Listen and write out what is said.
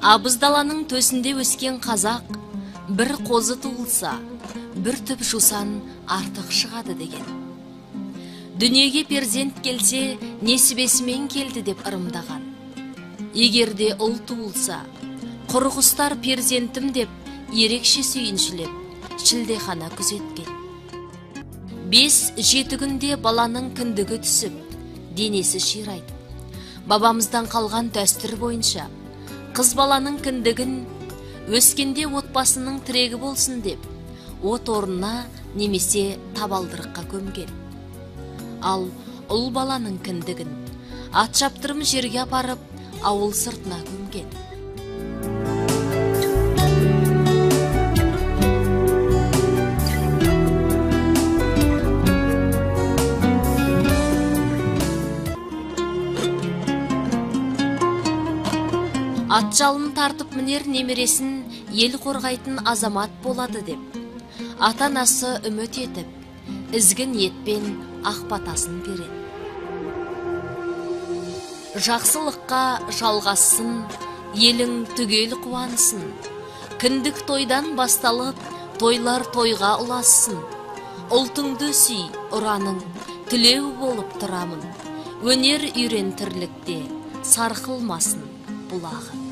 Абыз даланың төсінде өскен қазақ, бір қозы туылса, бір түп жусан артық шығады деген. Дүниеге перзент келсе, несібесімен келді деп ырымдаған. Егерде ұл туылса, құрғыстар перзентім деп ерекше сүйіншілеп, шілдехана күзеткен. 5-7 күнде баланың кіндігі түсіп, денесі ширайды. Бабамыздан қалған дәстүр бойынша, қыз баланың кіндігін өскенде отбасының тірегі болсын деп, от орнына немесе табалдырыққа көмген. Ал ұл баланың кіндігін ат шаптырым жерге апарып, ауыл сыртына көмген. Ат жалын тартып мінер немересін ел қорғайтын азамат болады деп, ата-анасы үміт етіп, ізгі ниетпен ақ батасын береді. Жақсылыққа жалғассын, елің түгел қуансын, кіндік тойдан басталып, тойлар тойға ұлассын. Ұлтыңды сүй, ұраның, тілеу болып тұрамын, өнер үйрен тірлікте, сарқылмасын бұлағы.